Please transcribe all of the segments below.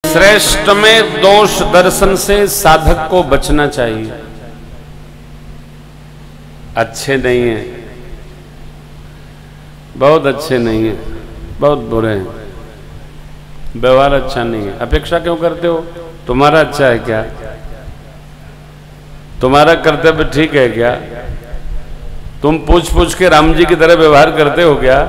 श्रेष्ठ में दोष दर्शन से साधक को बचना चाहिए। अच्छे नहीं है, बहुत अच्छे नहीं है, बहुत बुरे हैं, व्यवहार अच्छा नहीं है। अपेक्षा क्यों करते हो? तुम्हारा अच्छा है क्या? तुम्हारा कर्तव्य ठीक है क्या? तुम पूछ पूछ के राम जी की तरह व्यवहार करते हो क्या?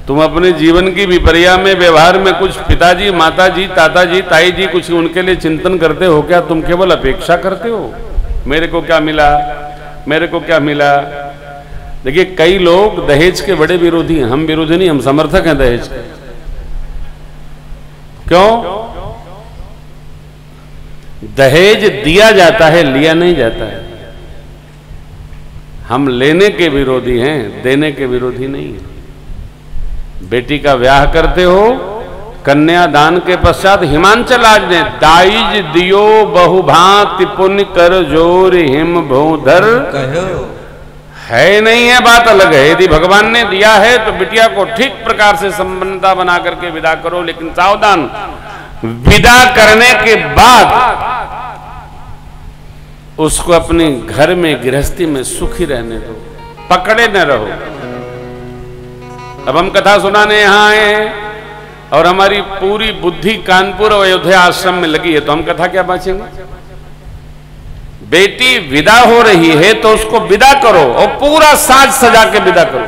तुम अपने जीवन की विपर्या में व्यवहार में कुछ पिताजी, माताजी, ताताजी, ताई जी कुछ उनके लिए चिंतन करते हो क्या? तुम केवल अपेक्षा करते हो, मेरे को क्या मिला, मेरे को क्या मिला। देखिए, कई लोग दहेज के बड़े विरोधी हैं। हम विरोधी नहीं, हम समर्थक हैं दहेज के। क्यों? दहेज दिया जाता है, लिया नहीं जाता है। हम लेने के विरोधी हैं, देने के विरोधी नहीं है। बेटी का ब्याह करते हो, कन्यादान के पश्चात हिमांचल आज ने दाइज दियो बहुभांति पुण्य कर जोर हिम भूधर है, नहीं है, बात अलग है। यदि भगवान ने दिया है तो बिटिया को ठीक प्रकार से संबंधता बना करके विदा करो, लेकिन सावधान, विदा करने के बाद उसको अपने घर में गृहस्थी में सुखी रहने दो, पकड़े न रहो। अब हम कथा सुनाने यहां आए हैं और हमारी पूरी बुद्धि कानपुर और अयोध्या आश्रम में लगी है, तो हम कथा क्या बांचेंगे? बेटी विदा हो रही है तो उसको विदा करो और पूरा साज सजा के विदा करो।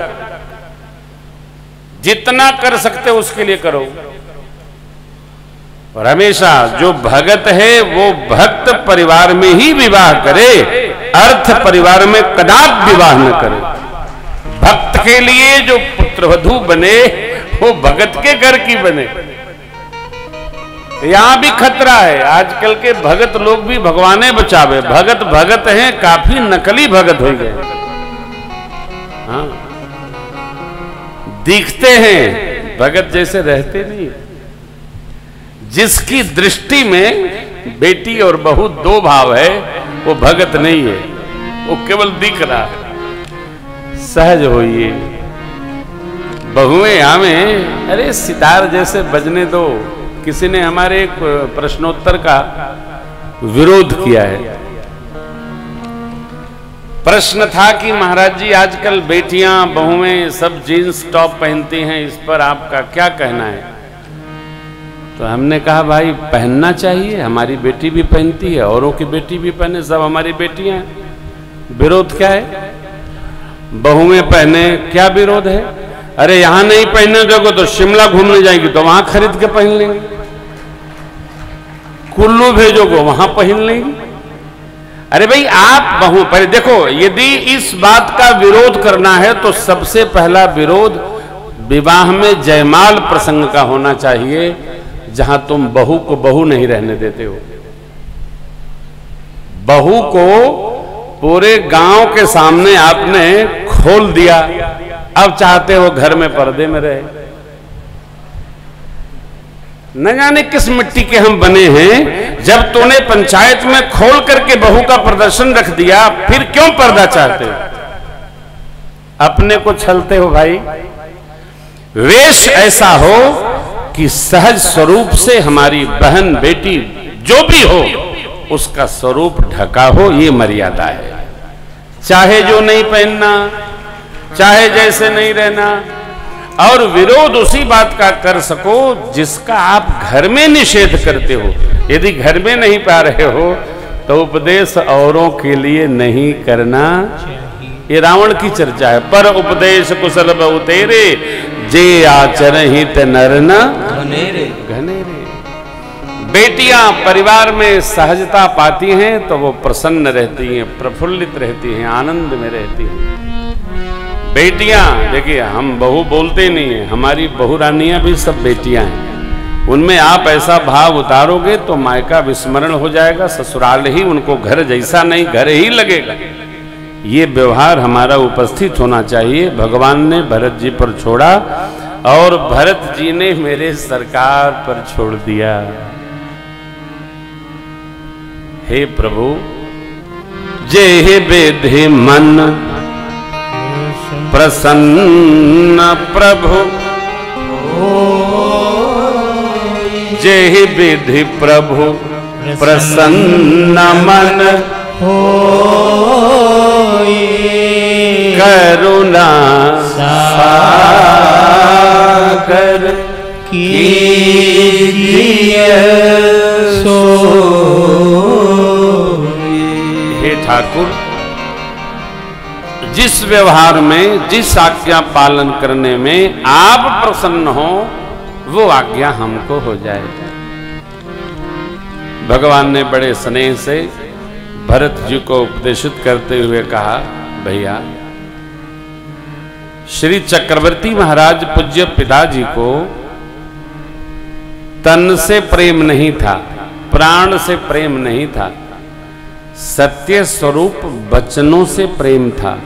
जितना कर सकते हो उसके लिए करो। और हमेशा जो भगत है वो भक्त परिवार में ही विवाह करे, अर्थ परिवार में कदापि विवाह न करे। भक्त के लिए जो पुत्रवधू बने वो भगत के घर की बने। यहां भी खतरा है। आजकल के भगत लोग भी भगवाने बचावे, भगत भगत हैं, काफी नकली भगत हो गए। हाँ, दिखते हैं भगत जैसे, रहते नहीं। जिसकी दृष्टि में बेटी और बहू दो भाव है वो भगत नहीं है, वो केवल दिख रहा है। सहज होइए। बहुएं हमें अरे सितार जैसे बजने दो। किसी ने हमारे एक प्रश्नोत्तर का विरोध किया है। प्रश्न था कि महाराज जी आजकल बेटियां बहुएं सब जीन्स टॉप पहनती हैं, इस पर आपका क्या कहना है? तो हमने कहा भाई पहनना चाहिए, हमारी बेटी भी पहनती है, औरों की बेटी भी पहने, सब हमारी बेटियां हैं। विरोध क्या है? बहुएं पहने, क्या विरोध है? अरे यहां नहीं पहनने दोगे तो शिमला घूमने जाएंगी तो वहां खरीद के पहन लेंगे, कुल्लू भेजोगे वहां पहन लेंगी। अरे भाई आप बहु पर देखो, यदि इस बात का विरोध करना है तो सबसे पहला विरोध विवाह में जयमाल प्रसंग का होना चाहिए, जहां तुम बहू को बहू नहीं रहने देते हो। बहू को पूरे गांव के सामने आपने खोल दिया, अब चाहते हो घर में पर्दे में रहे। न जाने किस मिट्टी के हम बने हैं। जब तूने पंचायत में खोल करके बहू का प्रदर्शन रख दिया, फिर क्यों पर्दा चाहते हो? अपने को छलते हो भाई। वेश ऐसा हो कि सहज स्वरूप से हमारी बहन बेटी जो भी हो उसका स्वरूप ढका हो, ये मर्यादा है। चाहे जो नहीं पहनना, चाहे जैसे नहीं रहना। और विरोध उसी बात का कर सको जिसका आप घर में निषेध करते हो। यदि घर में नहीं पा रहे हो तो उपदेश औरों के लिए नहीं करना। ये रावण की चर्चा है। पर उपदेश कुशल बहु तेरे, जे आचरहित नर न घनेरे। बेटियां परिवार में सहजता पाती हैं तो वो प्रसन्न रहती हैं, प्रफुल्लित रहती हैं, आनंद में रहती हैं। बेटियां देखिए, हम बहू बोलते नहीं है, हमारी बहू रानियां भी सब बेटियां हैं। उनमें आप ऐसा भाव उतारोगे तो मायका विस्मरण हो जाएगा, ससुराल ही उनको घर जैसा नहीं घर ही लगेगा। ये व्यवहार हमारा उपस्थित होना चाहिए। भगवान ने भरत जी पर छोड़ा और भरत जी ने मेरे सरकार पर छोड़ दिया। हे प्रभु, जे विधि मन प्रसन्न प्रभु जय विधि प्रभु प्रसन्न मन होई, करुणा सागर कीजिए सोई। हे ठाकुर, जिस व्यवहार में, जिस आज्ञा पालन करने में आप प्रसन्न हो, वो आज्ञा हमको हो जाए। भगवान ने बड़े स्नेह से भरत जी को उपदेशित करते हुए कहा, भैया, श्री चक्रवर्ती महाराज पूज्य पिताजी को तन से प्रेम नहीं था, प्राण से प्रेम नहीं था, सत्य स्वरूप वचनों से प्रेम था।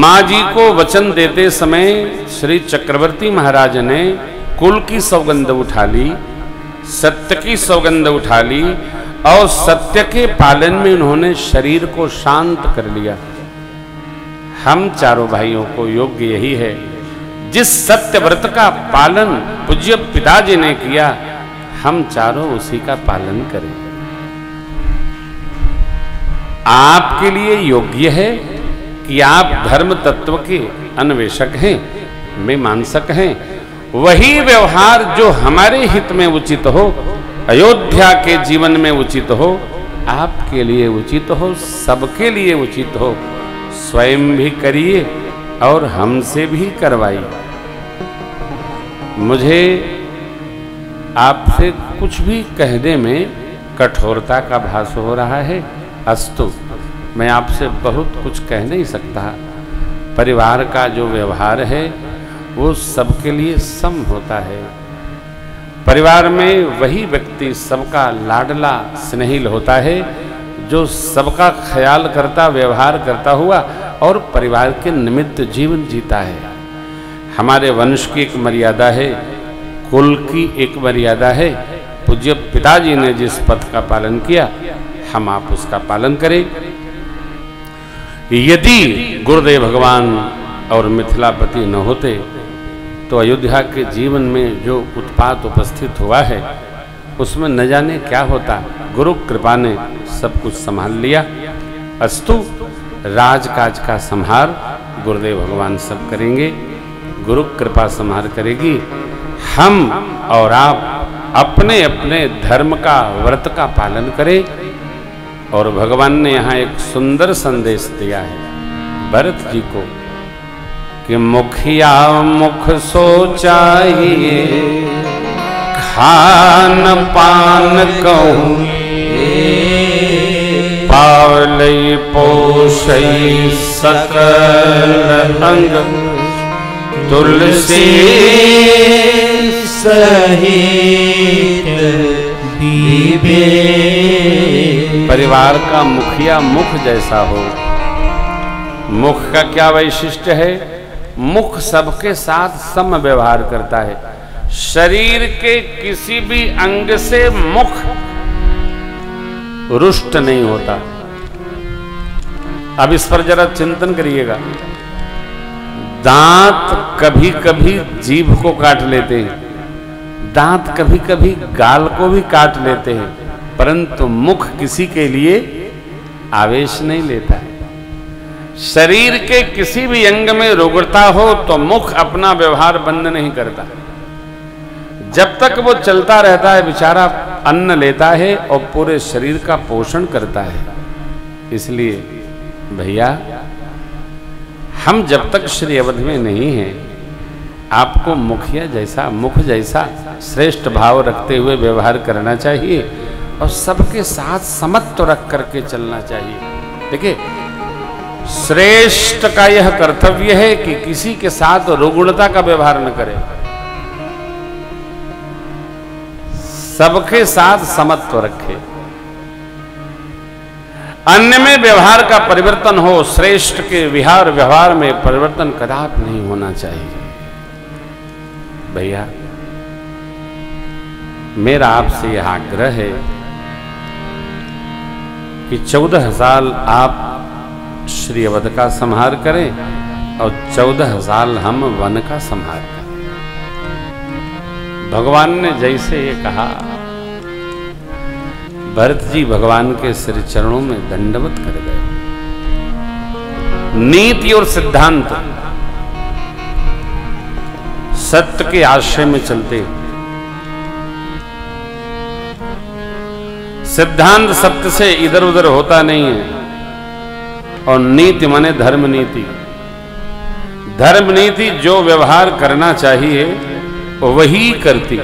मां जी को वचन देते समय श्री चक्रवर्ती महाराज ने कुल की सौगंध उठा ली, सत्य की सौगंध उठा ली, और सत्य के पालन में उन्होंने शरीर को शांत कर लिया। हम चारों भाइयों को योग्य यही है, जिस सत्य व्रत का पालन पूज्य पिताजी ने किया, हम चारों उसी का पालन करें। आपके लिए योग्य है कि आप धर्म तत्व के अन्वेषक हैं, मीमांसक हैं। वही व्यवहार जो हमारे हित में उचित हो, अयोध्या के जीवन में उचित हो, आपके लिए उचित हो, सबके लिए उचित हो, स्वयं भी करिए और हमसे भी करवाइए। मुझे आपसे कुछ भी कहने में कठोरता का भास हो रहा है, अस्तु, मैं आपसे बहुत कुछ कह नहीं सकता। परिवार का जो व्यवहार है वो सबके लिए सम होता है। परिवार में वही व्यक्ति सबका लाडला स्नेहिल होता है जो सबका ख्याल करता, व्यवहार करता हुआ और परिवार के निमित्त जीवन जीता है। हमारे वंश की एक मर्यादा है, कुल की एक मर्यादा है। पूज्य पिताजी ने जिस पथ का पालन किया, हम आप उसका पालन करें। यदि गुरुदेव भगवान और मिथिलापति न होते तो अयोध्या के जीवन में जो उत्पात उपस्थित हुआ है उसमें न जाने क्या होता। गुरु कृपा ने सब कुछ संभाल लिया। अस्तु, राजकाज का संहार गुरुदेव भगवान सब करेंगे, गुरु कृपा संहार करेगी। हम और आप अपने अपने धर्म का, व्रत का पालन करें। और भगवान ने यहाँ एक सुंदर संदेश दिया है भरत जी को कि मुखिया मुख सो चाहिए, खान पान कहूँ पावलई पोषई सकल अंग, तुलसी सहित दीबे। परिवार का मुखिया मुख जैसा हो। मुख का क्या वैशिष्ट्य है? मुख सबके साथ सम व्यवहार करता है। शरीर के किसी भी अंग से मुख रुष्ट नहीं होता। अब इस पर जरा चिंतन करिएगा। दांत कभी कभी जीभ को काट लेते हैं, दांत कभी कभी गाल को भी काट लेते हैं, परंतु मुख किसी के लिए आवेश नहीं लेता है। शरीर के किसी भी अंग में रुग्णता हो तो मुख अपना व्यवहार बंद नहीं करता। जब तक वो चलता रहता है, बेचारा अन्न लेता है और पूरे शरीर का पोषण करता है। इसलिए भैया, हम जब तक श्री अवध में नहीं हैं, आपको मुखिया जैसा, मुख जैसा श्रेष्ठ भाव रखते हुए व्यवहार करना चाहिए और सबके साथ समत्व रख करके चलना चाहिए। देखिए, श्रेष्ठ का यह कर्तव्य है कि किसी के साथ रुग्णता का व्यवहार न करे, सबके साथ समत्व रखे। अन्य में व्यवहार का परिवर्तन हो, श्रेष्ठ के विहार व्यवहार में परिवर्तन कदापि नहीं होना चाहिए। भैया, मेरा आपसे यह आग्रह है कि 14 साल आप श्री अवध का संहार करें और 14 साल हम वन का संहार करें। भगवान ने जैसे ये कहा, भरत जी भगवान के श्री चरणों में दंडवत कर गए। नीति और सिद्धांत सत्य के आश्रय में चलते। सिद्धांत सत्य से इधर उधर होता नहीं है, और नीति माने धर्म नीति। धर्म नीति जो व्यवहार करना चाहिए वही करती।